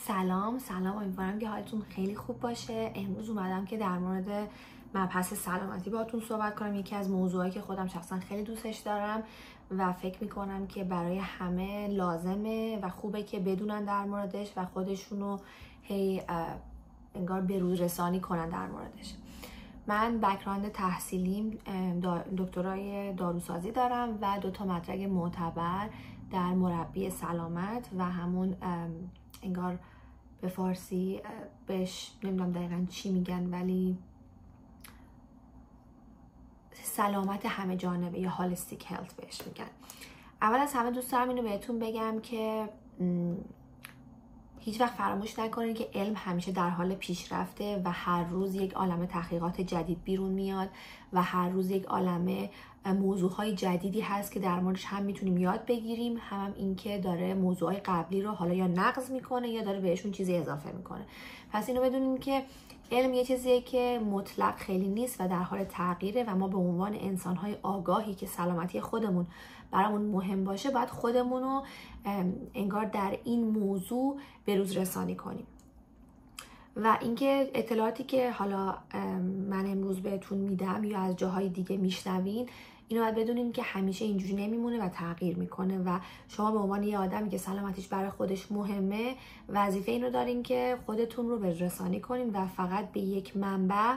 سلام، امیدوارم که حالتون خیلی خوب باشه. امروز اومدم که در مورد مبحث سلامتی باهاتون صحبت کنم. یکی از موضوعایی که خودم شخصا خیلی دوستش دارم و فکر میکنم که برای همه لازمه و خوبه که بدونن در موردش و خودشونو انگار به روز رسانی کنن در موردش. من بک‌گراند تحصیلیم دکترای داروسازی دارم و 2 مدرک معتبر در مربی سلامت و همون انگار به فارسی بهش نمیدونم دقیقا چی میگن، ولی سلامت همه جانبه یا هالیستیک هلت بهش میگن. اول از همه دوست دارم اینو بهتون بگم که هیچ وقت فراموش نکنید که علم همیشه در حال پیشرفته و هر روز یک عالمه تحقیقات جدید بیرون میاد و هر روز یک عالمه موضوعهای جدیدی هست که در موردش هم میتونیم یاد بگیریم، هم اینکه داره موضوعهای قبلی رو حالا یا نقض میکنه یا داره بهشون چیزی اضافه میکنه. پس اینو بدونیم که علم یه چیزیه که مطلق خیلی نیست و در حال تغییره و ما به عنوان انسانهای آگاهی که سلامتی خودمون برامون مهم باشه باید خودمون رو انگار در این موضوع به روز رسانی کنیم. و اینکه اطلاعاتی که حالا من امروز بهتون میدم یا از جاهای دیگه میشنوین، اینو باید بدونین که همیشه اینجوری نمیمونه و تغییر میکنه و شما به عنوان یه آدمی که سلامتیش برای خودش مهمه وظیفه اینو دارین که خودتون رو به روز رسانی کنین و فقط به یک منبع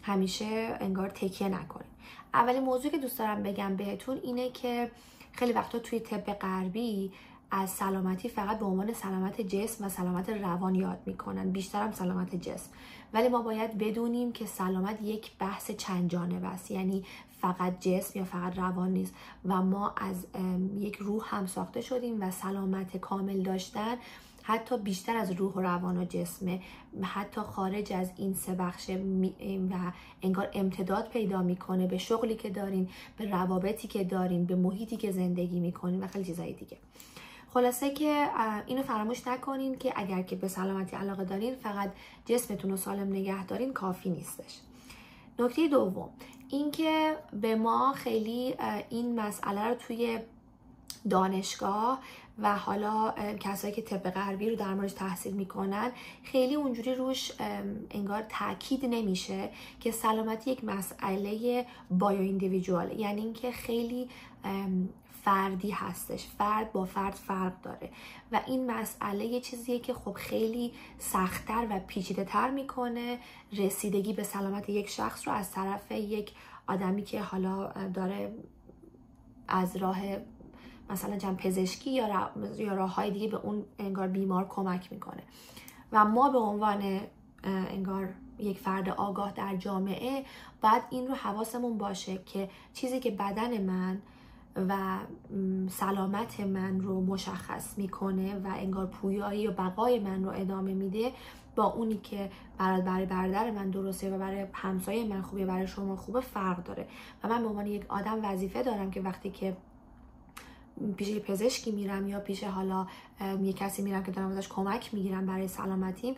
همیشه انگار تکیه نکنین. اولین موضوعی که دوست دارم بگم بهتون اینه که خیلی وقتا توی طب غربی از سلامتی فقط به عنوان سلامت جسم و سلامت روان یاد میکنن، بیشتر هم سلامت جسم. ولی ما باید بدونیم که سلامت یک بحث چند جانبه است، یعنی فقط جسم یا فقط روان نیست و ما از یک روح هم ساخته شدیم و سلامت کامل داشتن حتی بیشتر از روح و روان و جسمه، حتی خارج از این 3 بخش و انگار امتداد پیدا میکنه به شغلی که دارین، به روابطی که دارین، به محیطی که زندگی میکنین و خیلی چیزای دیگه. خلاصه که اینو فراموش نکنین که اگر که به سلامتی علاقه دارین فقط جسمتون رو سالم نگه دارین کافی نیستش. نکته دوم این که به ما خیلی این مسئله رو توی دانشگاه و حالا کسایی که طب غربی رو در موردش تحصیل میکنن خیلی اونجوری روش انگار تاکید نمیشه که سلامتی یک مسئله بایو ایندیویدواله، یعنی اینکه خیلی فردی هستش، فرد با فرد فرق داره و این مسئله یه چیزیه که خب خیلی سخت‌تر و پیچیده‌تر میکنه رسیدگی به سلامت یک شخص رو از طرف یک آدمی که حالا داره از راه مثلا پزشکی یا راه‌های دیگه به اون انگار بیمار کمک میکنه. و ما به عنوان انگار یک فرد آگاه در جامعه باید این رو حواسمون باشه که چیزی که بدن من و سلامت من رو مشخص میکنه و انگار پویایی و بقای من رو ادامه میده با اونی که برای برادر من درسته و برای همسایه من خوبه، برای شما خوبه فرق داره. و من به عنوان یک آدم وظیفه دارم که وقتی که پیش یه پزشکی میرم یا پیش حالا یه کسی میرم که دارم ازش کمک میگیرم برای سلامتیم،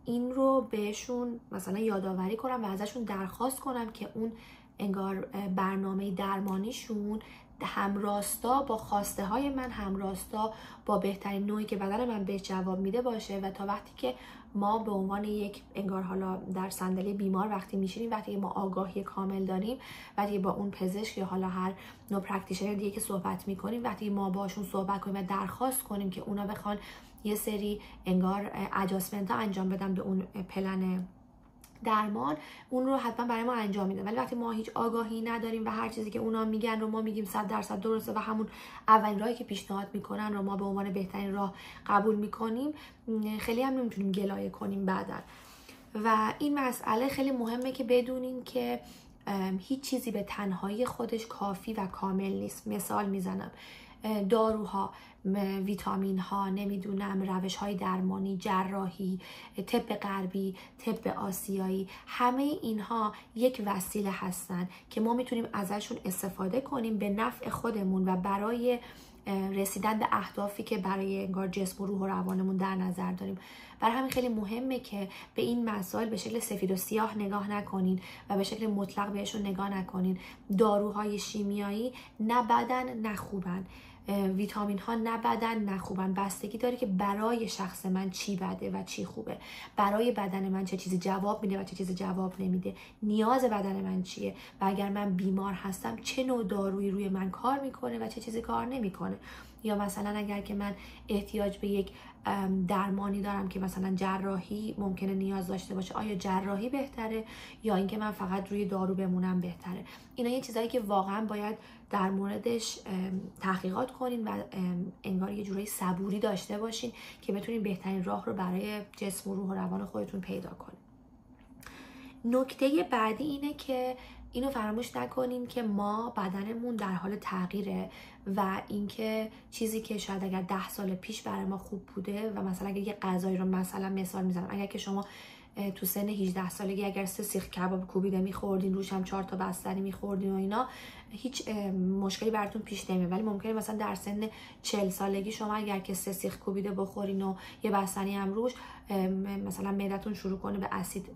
این رو بهشون مثلا یادآوری کنم و ازشون درخواست کنم که اون انگار برنامه درمانیشون همراستا با خواسته های من، همراستا با بهترین نوعی که بدن من بهش جواب میده باشه و تا وقتی که ما به عنوان یک انگار حالا در صندلی بیمار وقتی میشینیم، وقتی ما آگاهی کامل داریم، وقتی با اون پزشک یا حالا هر نوع پرکتیشنر دیگه که صحبت میکنیم، وقتی ما باشون صحبت کنیم و درخواست کنیم که اونا بخوان یه سری انگار ادجاستمنت ها انجام بدن به اون پلن درمان، اون رو حتما برای ما انجام میدن. ولی وقتی ما هیچ آگاهی نداریم و هر چیزی که اونا میگن رو ما میگیم 100% درسته و همون اولین راهی که پیشنهاد میکنن رو ما به عنوان بهترین راه قبول میکنیم، خیلی هم نمیتونیم گلایه کنیم بعداً. و این مسئله خیلی مهمه که بدونین که هیچ چیزی به تنهایی خودش کافی و کامل نیست. مثال میزنم، داروها، ویتامین ها، نمیدونم روش های درمانی، جراحی، طب غربی، طب آسیایی، همه اینها یک وسیله هستن که ما میتونیم ازشون استفاده کنیم به نفع خودمون و برای رسیدن به اهدافی که برای انگار جسم و روح و روانمون در نظر داریم. برای همین خیلی مهمه که به این مسائل به شکل سفید و سیاه نگاه نکنین و به شکل مطلق بهشون نگاه نکنین. داروهای شیمیایی نه بدن نه خوبن ویتامین ها نه بدن نه خوبن، بستگی داره که برای شخص من چی بده و چی خوبه، برای بدن من چه چیزی جواب میده و چه چیزی جواب نمیده، نیاز بدن من چیه و اگر من بیمار هستم چه نوع دارویی روی من کار میکنه و چه چیزی کار نمیکنه. یا مثلا اگر که من احتیاج به یک درمانی دارم که مثلا جراحی ممکنه نیاز داشته باشه، آیا جراحی بهتره یا اینکه من فقط روی دارو بمونم بهتره. اینا یه چیزایی که واقعا باید در موردش تحقیقات کنین و انگار یه جورایی صبوری داشته باشین که بتونین بهترین راه رو برای جسم و روح و روان خودتون پیدا کنین. نکته بعدی اینه که اینو فراموش نکنیم که ما بدنمون در حال تغییره و اینکه چیزی که شاید اگر 10 سال پیش برای ما خوب بوده و مثلا اگر یه غذایی رو مثلا مثال میزنم، اگر که شما تو سن 18 سالگی اگر 3 سیخ کباب کوبیده میخوردین، روش هم 4 تا بستنی میخوردین و اینا، هیچ مشکلی براتون پیش نمیاد. ولی ممکنه مثلا در سن 40 سالگی شما اگر که 3 سیخ کوبیده بخورین و یه بستنی هم روش، مثلا معدتون شروع کنه به اسید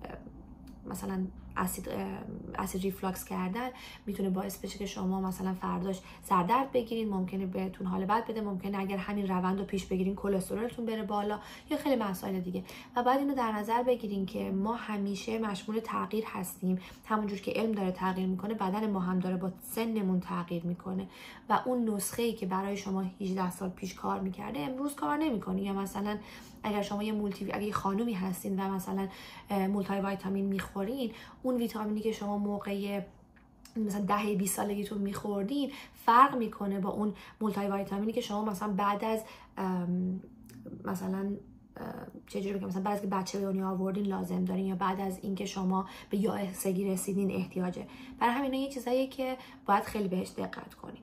ریفلاکس کردن، میتونه باعث بشه که شما مثلا فرداش سردرد بگیرین، ممکنه بهتون حال بد بده، ممکنه اگر همین روند رو پیش بگیرین کلسترولتون بره بالا یا خیلی مسائل دیگه. و بعد اینو در نظر بگیرین که ما همیشه مشمول تغییر هستیم، همونجور که علم داره تغییر میکنه بدن ما هم داره با سنمون تغییر میکنه و اون نسخه‌ای که برای شما 18 سال پیش کار میکرده امروز کار نمیکنه. یا مثلا اگر شما اگه خانومی هستین و مثلا مولتی ویتامین میخورین، اون ویتامینی که شما موقع مثلا 10-20 سالگیتون میخوردین فرق میکنه با اون مولتی ویتامینی که شما مثلا بعد از مثلا چجوری بگم، مثلا بعد از که بچه به دنیا آوردین لازم دارین یا بعد از اینکه شما به یائسگی رسیدین احتیاجه. برای همین یه چیزاییه که باید خیلی بهش دقت کنین.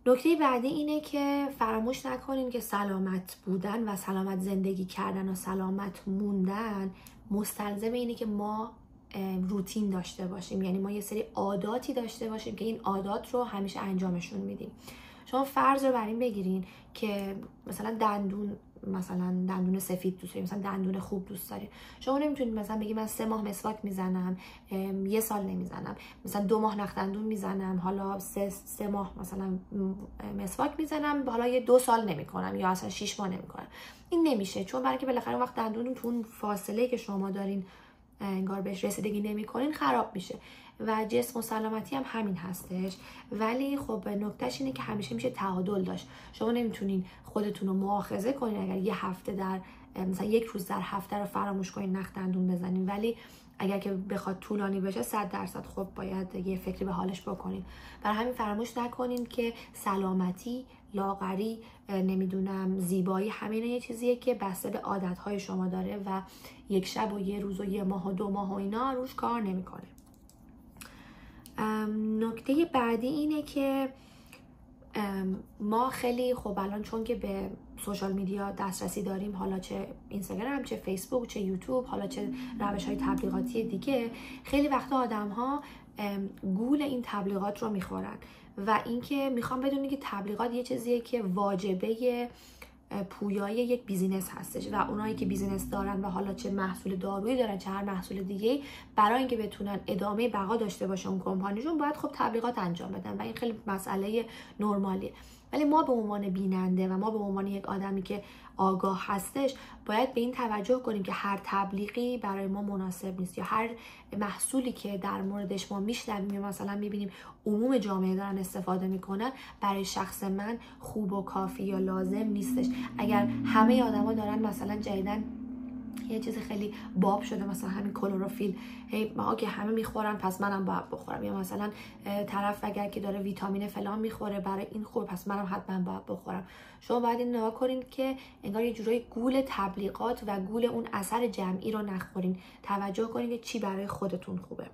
نکته بعدی اینه که فراموش نکنین که سلامت بودن و سلامت زندگی کردن و سلامت موندن مستلزم اینه که ما روتین داشته باشیم، یعنی ما یه سری عاداتی داشته باشیم که این عادات رو همیشه انجامشون میدیم. شما فرض رو بر این بگیرین که مثلا دندون سفید دوست دارید، مثلا دندون خوب دوست دارید. شما نمیتونید مثلا بگید من 3 ماه مسواک میزنم، 1 سال نمیزنم، مثلا 2 ماه نخ دندون میزنم، حالا 3 ماه مثلا مسواک میزنم، حالا 2 سال نمیکنم یا اصلا 6 ماه نمیکنم. این نمیشه، چون برای که بالاخره وقت دندونتون تو اون فاصله که شما دارین انگار بهش رسیدگی نمیکنین خراب میشه و جسم و سلامتی هم همین هستش. ولی خب نکتهش اینه که همیشه میشه تعادل داشت. شما نمیتونین خودتون رو مؤاخذه کنین اگر یه هفته در مثلا 1 روز در هفته رو فراموش کنین نخ دندون بزنین، ولی اگر که بخواد طولانی بشه 100% خب باید یه فکری به حالش بکنین. برای همین فراموش نکنین که سلامتی، لاغری، نمیدونم زیبایی، همین یه چیزیه که بسته به عادتهای شما داره و 1 شب و 1 روز و 1 ماه و 2 ماه و اینا روش کار نمیکنه. نکته بعدی اینه که ما خیلی خب الان چون که به سوشال میدیا دسترسی داریم، حالا چه اینستاگرام، چه فیسبوک، چه یوتیوب، حالا چه روش‌های تبلیغاتی دیگه، خیلی وقتا آدم‌ها گول این تبلیغات رو میخورن و اینکه میخوام بدونی که تبلیغات یه چیزیه که واجبه پویای یک بیزینس هستش و اونایی که بیزینس دارن و حالا چه محصول دارویی دارن چه هر محصول دیگه، برای اینکه بتونن ادامه بقا داشته باشه اون کمپانیشون باید خب تبلیغات انجام بدن و این خیلی مسئله نرمالیه. ولی ما به عنوان بیننده و ما به عنوان یک آدمی که آگاه هستش باید به این توجه کنیم که هر تبلیغی برای ما مناسب نیست یا هر محصولی که در موردش ما میشنویم یا مثلا میبینیم عموم جامعه دارن استفاده میکنن برای شخص من خوب و کافی یا لازم نیستش. اگر همه آدما دارن مثلا جدیدن یه چیز خیلی باب شده مثلا همین کلروفیل، ما که همه میخورن پس منم باید بخورم، یا مثلا طرف اگر که داره ویتامین فلان میخوره برای این خوب پس منم حتما باید بخورم. شما باید این نگاه کنین که انگار یه جورایی گول تبلیغات و گول اون اثر جمعی رو نخورین، توجه کنین که چی برای خودتون خوبه.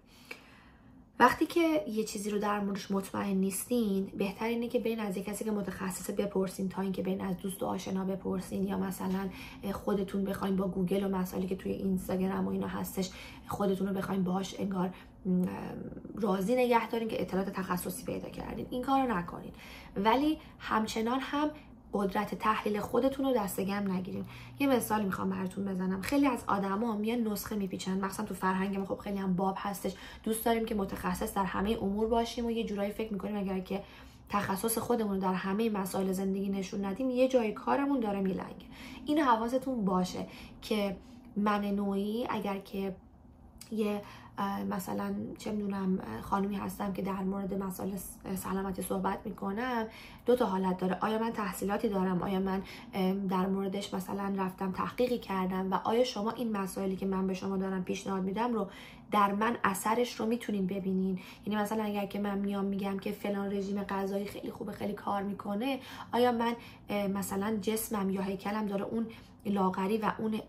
وقتی که یه چیزی رو در موردش مطمئن نیستین، بهتر اینه که برین از یک کسی که متخصصه بپرسین تا اینکه برین از دوست و آشنا بپرسین یا مثلا خودتون بخواین با گوگل و مسائلی که توی اینستاگرام و اینا هستش خودتون رو بخواین باهاش انگار راضی نگه دارین که اطلاعات تخصصی پیدا کردین. این کارو نکنین، ولی همچنان هم قدرت تحلیل خودتون رو دست کم نگیرین. یه مثال میخوام براتون بزنم. خیلی از آدما میان نسخه میپیچن، مثلا تو فرهنگ ما خب خیلی هم باب هستش، دوست داریم که متخصص در همه امور باشیم و یه جورایی فکر میکنیم اگر که تخصص خودمون رو در همه مسائل زندگی نشون ندیم، یه جای کارمون داره میلنگه. این حواستون باشه که من نوعی اگر که یه مثلا چه میدونم خانمی هستم که در مورد مسائل سلامتی صحبت میکنم، دو تا حالت داره. آیا من تحصیلاتی دارم، آیا من در موردش مثلا رفتم تحقیقی کردم و آیا شما این مسائلی که من به شما دارم پیشنهاد میدم رو در من اثرش رو میتونین ببینین. یعنی مثلا اگر که من میام میگم که فلان رژیم غذایی خیلی خوبه، خیلی کار میکنه، آیا من مثلا جسمم یا هیکلم داره اون لاغری و اون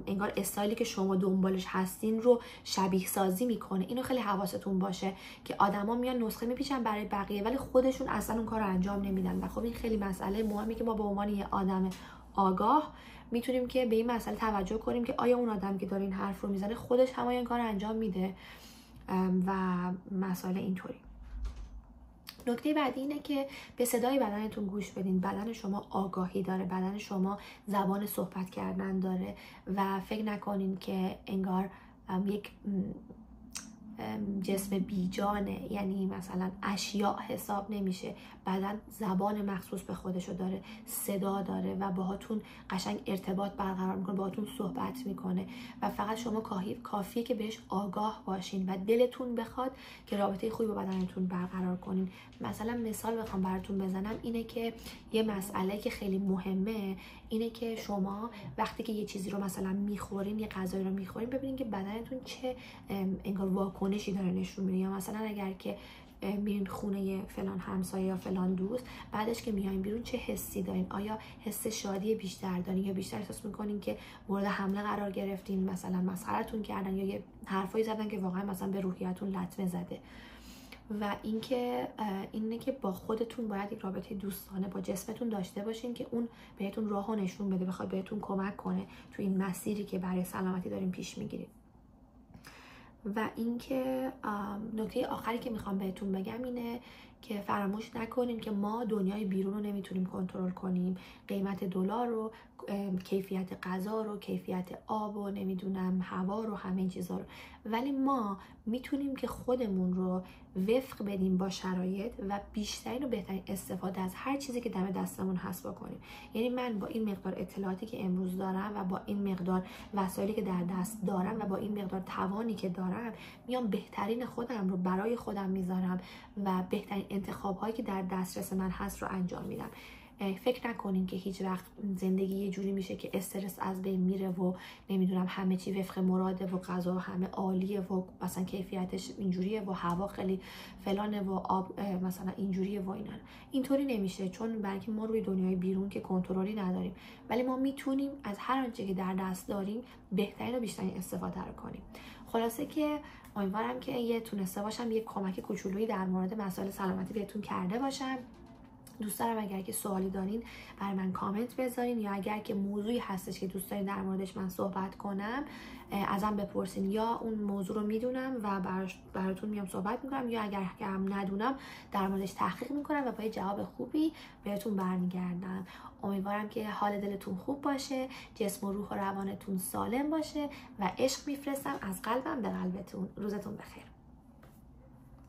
انگار استایلی که شما دنبالش هستین رو شبیه سازی میکنه؟ اینو خیلی حواستون باشه که آدما میان نسخه میپیچن برای بقیه ولی خودشون اصلا اون کار رو انجام نمیدن. و خب این خیلی مسئله مهمی که ما به عنوان یه آدم آگاه میتونیم که به این مسئله توجه کنیم که آیا اون آدم که داره این حرف رو میزنه خودش هم این کار رو انجام میده و مسائل اینطوری. نکته بعدی اینه که به صدای بدنتون گوش بدین. بدن شما آگاهی داره، بدن شما زبان صحبت کردن داره و فکر نکنین که انگار یک جسم بیجانه، یعنی مثلا اشیاء حساب نمیشه. بدن زبان مخصوص به خودشو داره، صدا داره و باهاتون قشنگ ارتباط برقرار میکنه، باهاتون صحبت میکنه و فقط شما کافیه که بهش آگاه باشین و دلتون بخواد که رابطه خوبی با بدنتون برقرار کنین. مثلا مثال بخوام براتون بزنم اینه که یه مسئله که خیلی مهمه اینه که شما وقتی که یه چیزی رو مثلا میخورین، یه غذایی رو میخورین، ببینین که بدنتون چه انگار واکنشی داره نشون میده. یا مثلا اگر که میرین خونه فلان همسایه یا فلان دوست، بعدش که میاین بیرون چه حسی دارین؟ آیا حس شادی بیشتر دارین یا بیشتر احساس میکنین که مورد حمله قرار گرفتین، مثلا مسخرتون کردن یا یه حرفایی زدن که واقعا مثلا به روحیتون لطمه زده؟ و اینه که با خودتون باید یک رابطه دوستانه با جسمتون داشته باشین که اون بهتون راهو نشون بده، بخواد بهتون کمک کنه تو این مسیری که برای سلامتی دارین پیش میگیرین. و اینکه نکته آخری که میخوام بهتون بگم اینه که فراموش نکنین که ما دنیای بیرون رو نمیتونیم کنترل کنیم، قیمت دلار رو، کیفیت غذا رو، کیفیت آب و نمیدونم هوا رو، همه این چیزا رو، ولی ما میتونیم که خودمون رو وفق بدیم با شرایط و بیشترین و بهترین استفاده از هر چیزی که دم دستمون هست بکنیم. یعنی من با این مقدار اطلاعاتی که امروز دارم و با این مقدار وسایلی که در دست دارم و با این مقدار توانی که دارم، میام بهترین خودم رو برای خودم میذارم و بهترین انتخاب‌هایی که در دسترس من هست رو انجام میدم. فکر نکنین که هیچ وقت زندگی یه جوری میشه که استرس از بین میره و نمیدونم همه چی وفق مراده و غذا همه عالیه و مثلا کیفیتش اینجوریه و هوا خیلی فلانه و آب مثلا اینجوریه و اینا. اینطوری نمیشه، چون بلکه ما روی دنیای بیرون که کنترلی نداریم، ولی ما میتونیم از هر آنچه که در دست داریم بهترین و بیشترین استفاده رو کنیم. خلاصه که امیدوارم که یه تونسته باشم یه کمک کوچولویی در مورد مسائل سلامتی بهتون کرده باشم. دوست دارم اگر که سوالی دارین برای من کامنت بذارین، یا اگر که موضوعی هستش که دوست دارین در موردش من صحبت کنم ازم بپرسین، یا اون موضوع رو میدونم و براتون میام صحبت میکنم، یا اگر که هم ندونم در موردش تحقیق میکنم و با یه جواب خوبی بهتون برمیگردم. امیدوارم که حال دلتون خوب باشه، جسم و روح و روانتون سالم باشه و عشق میفرستم از قلبم به قلبتون. روزتون بخیر.